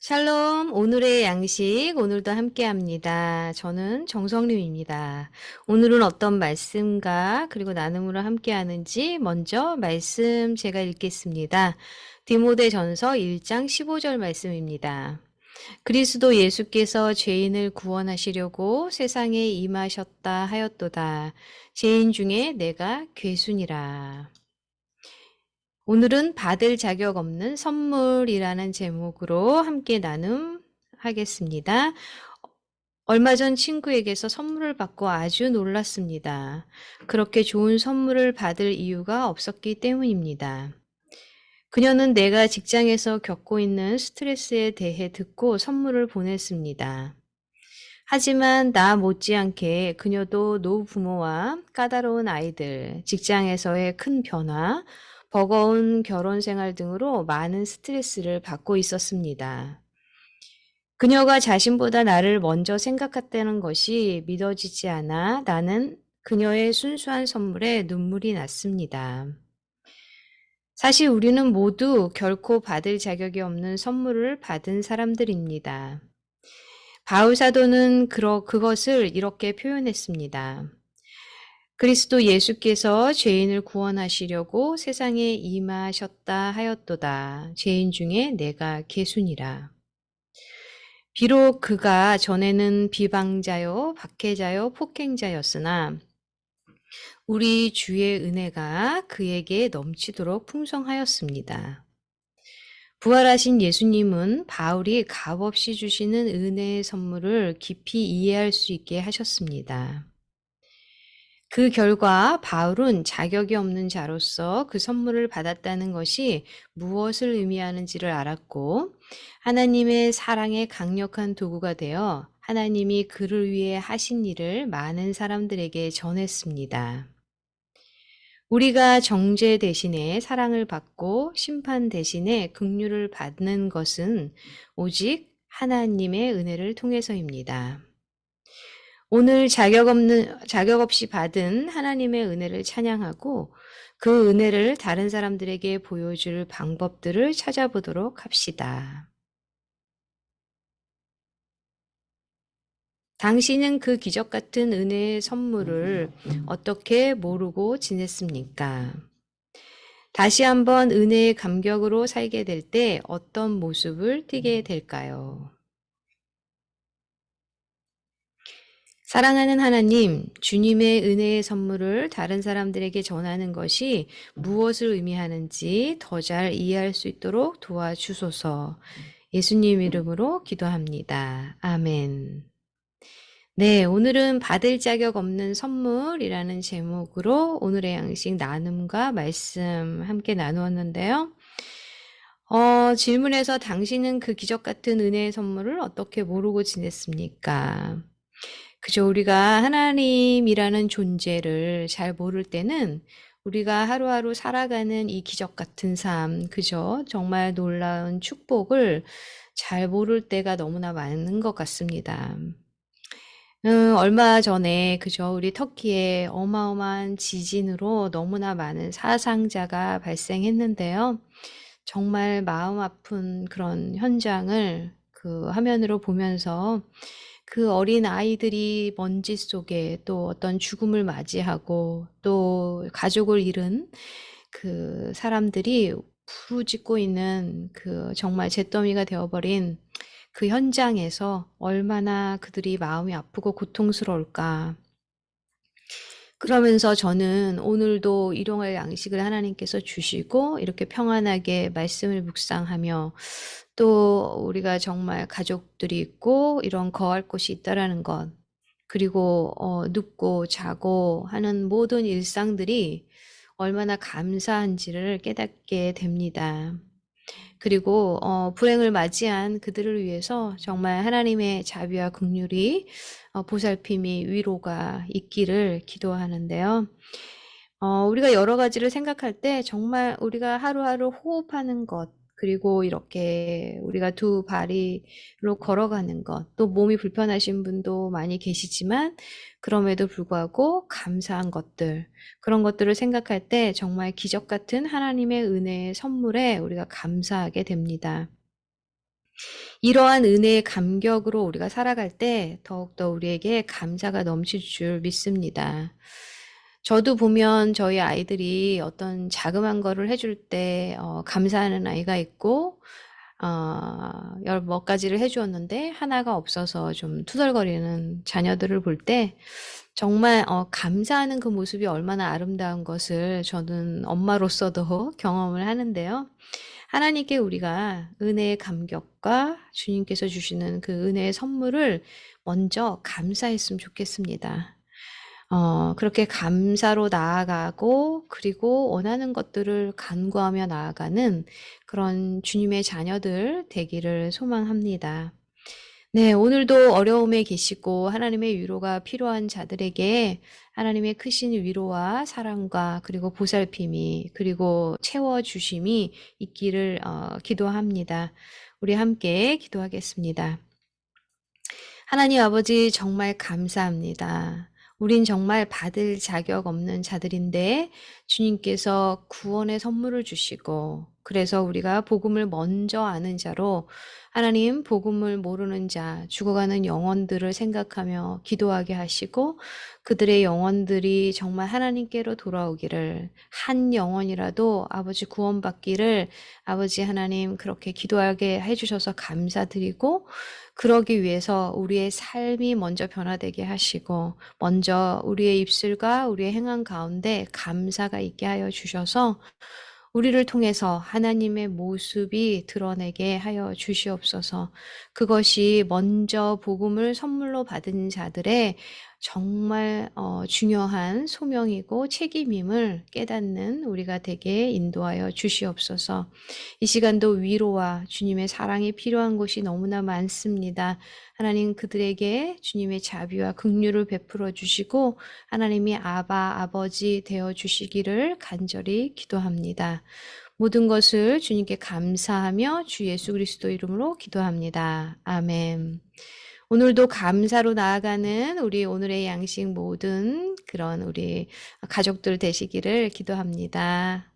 샬롬, 오늘의 양식, 오늘도 함께 합니다. 저는 정성림입니다. 오늘은 어떤 말씀과 그리고 나눔으로 함께 하는지 먼저 말씀 제가 읽겠습니다. 디모데전서 1장 15절 말씀입니다. 그리스도 예수께서 죄인을 구원하시려고 세상에 임하셨다 하였도다. 죄인 중에 내가 괴순이라. 오늘은 받을 자격 없는 선물이라는 제목으로 함께 나눔하겠습니다. 얼마 전 친구에게서 선물을 받고 아주 놀랐습니다. 그렇게 좋은 선물을 받을 이유가 없었기 때문입니다. 그녀는 내가 직장에서 겪고 있는 스트레스에 대해 듣고 선물을 보냈습니다. 하지만 나 못지않게 그녀도 노부모와 까다로운 아이들, 직장에서의 큰 변화, 버거운 결혼 생활 등으로 많은 스트레스를 받고 있었습니다. 그녀가 자신보다 나를 먼저 생각했다는 것이 믿어지지 않아 나는 그녀의 순수한 선물에 눈물이 났습니다. 사실 우리는 모두 결코 받을 자격이 없는 선물을 받은 사람들입니다. 바울 사도는 그것을 이렇게 표현했습니다. 그리스도 예수께서 죄인을 구원하시려고 세상에 임하셨다 하였도다. 죄인 중에 내가 괴순이라. 비록 그가 전에는 비방자요, 박해자요, 폭행자였으나 우리 주의 은혜가 그에게 넘치도록 풍성하였습니다. 부활하신 예수님은 바울이 값없이 주시는 은혜의 선물을 깊이 이해할 수 있게 하셨습니다. 그 결과 바울은 자격이 없는 자로서 그 선물을 받았다는 것이 무엇을 의미하는지를 알았고 하나님의 사랑의 강력한 도구가 되어 하나님이 그를 위해 하신 일을 많은 사람들에게 전했습니다. 우리가 정죄 대신에 사랑을 받고 심판 대신에 긍휼을 받는 것은 오직 하나님의 은혜를 통해서입니다. 오늘 자격 없이 받은 하나님의 은혜를 찬양하고 그 은혜를 다른 사람들에게 보여줄 방법들을 찾아보도록 합시다. 당신은 그 기적 같은 은혜의 선물을 어떻게 모르고 지냈습니까? 다시 한번 은혜의 감격으로 살게 될 때 어떤 모습을 띠게 될까요? 사랑하는 하나님, 주님의 은혜의 선물을 다른 사람들에게 전하는 것이 무엇을 의미하는지 더 잘 이해할 수 있도록 도와주소서. 예수님 이름으로 기도합니다. 아멘. 네, 오늘은 받을 자격 없는 선물이라는 제목으로 오늘의 양식 나눔과 말씀 함께 나누었는데요. 질문에서 당신은 그 기적 같은 은혜의 선물을 어떻게 모르고 지냈습니까? 그죠. 우리가 하나님이라는 존재를 잘 모를 때는 우리가 하루하루 살아가는 이 기적 같은 삶, 그죠. 정말 놀라운 축복을 잘 모를 때가 너무나 많은 것 같습니다. 얼마 전에, 그죠. 우리 터키에 어마어마한 지진으로 너무나 많은 사상자가 발생했는데요. 정말 마음 아픈 그런 현장을 그 화면으로 보면서 그 어린 아이들이 먼지 속에 또 어떤 죽음을 맞이하고 또 가족을 잃은 그 사람들이 부르짖고 있는 그 정말 잿더미가 되어버린 그 현장에서 얼마나 그들이 마음이 아프고 고통스러울까. 그러면서 저는 오늘도 일용할 양식을 하나님께서 주시고 이렇게 평안하게 말씀을 묵상하며 또 우리가 정말 가족들이 있고 이런 거할 곳이 있다라는 것, 그리고 눕고 자고 하는 모든 일상들이 얼마나 감사한지를 깨닫게 됩니다. 그리고 불행을 맞이한 그들을 위해서 정말 하나님의 자비와 긍휼이 보살핌이 위로가 있기를 기도하는데요. 우리가 여러 가지를 생각할 때 정말 우리가 하루하루 호흡하는 것, 그리고 이렇게 우리가 두 발이로 걸어가는 것, 또 몸이 불편하신 분도 많이 계시지만 그럼에도 불구하고 감사한 것들, 그런 것들을 생각할 때 정말 기적 같은 하나님의 은혜의 선물에 우리가 감사하게 됩니다. 이러한 은혜의 감격으로 우리가 살아갈 때 더욱더 우리에게 감사가 넘칠 줄 믿습니다. 저도 보면 저희 아이들이 어떤 자그마한 거를 해줄 때 감사하는 아이가 있고 몇 가지를 해주었는데 하나가 없어서 좀 투덜거리는 자녀들을 볼 때 정말 감사하는 그 모습이 얼마나 아름다운 것을 저는 엄마로서도 경험을 하는데요. 하나님께 우리가 은혜의 감격과 주님께서 주시는 그 은혜의 선물을 먼저 감사했으면 좋겠습니다. 그렇게 감사로 나아가고 그리고 원하는 것들을 간구하며 나아가는 그런 주님의 자녀들 되기를 소망합니다. 네, 오늘도 어려움에 계시고 하나님의 위로가 필요한 자들에게 하나님의 크신 위로와 사랑과 그리고 보살핌이 그리고 채워주심이 있기를 기도합니다. 우리 함께 기도하겠습니다. 하나님 아버지 정말 감사합니다. 우린 정말 받을 자격 없는 자들인데 주님께서 구원의 선물을 주시고 그래서 우리가 복음을 먼저 아는 자로 하나님 복음을 모르는 자, 죽어가는 영혼들을 생각하며 기도하게 하시고 그들의 영혼들이 정말 하나님께로 돌아오기를 한 영혼이라도 아버지 구원받기를 아버지 하나님 그렇게 기도하게 해주셔서 감사드리고 그러기 위해서 우리의 삶이 먼저 변화되게 하시고 먼저 우리의 입술과 우리의 행한 가운데 감사가 있게 하여 주셔서 우리를 통해서 하나님의 모습이 드러내게 하여 주시옵소서. 그것이 먼저 복음을 선물로 받은 자들의 정말 중요한 소명이고 책임임을 깨닫는 우리가 되게 인도하여 주시옵소서. 이 시간도 위로와 주님의 사랑이 필요한 곳이 너무나 많습니다. 하나님 그들에게 주님의 자비와 긍휼을 베풀어 주시고 하나님이 아바 아버지 되어 주시기를 간절히 기도합니다. 모든 것을 주님께 감사하며 주 예수 그리스도 이름으로 기도합니다. 아멘. 오늘도 감사로 나아가는 우리 오늘의 양식 모든 그런 우리 가족들 되시기를 기도합니다.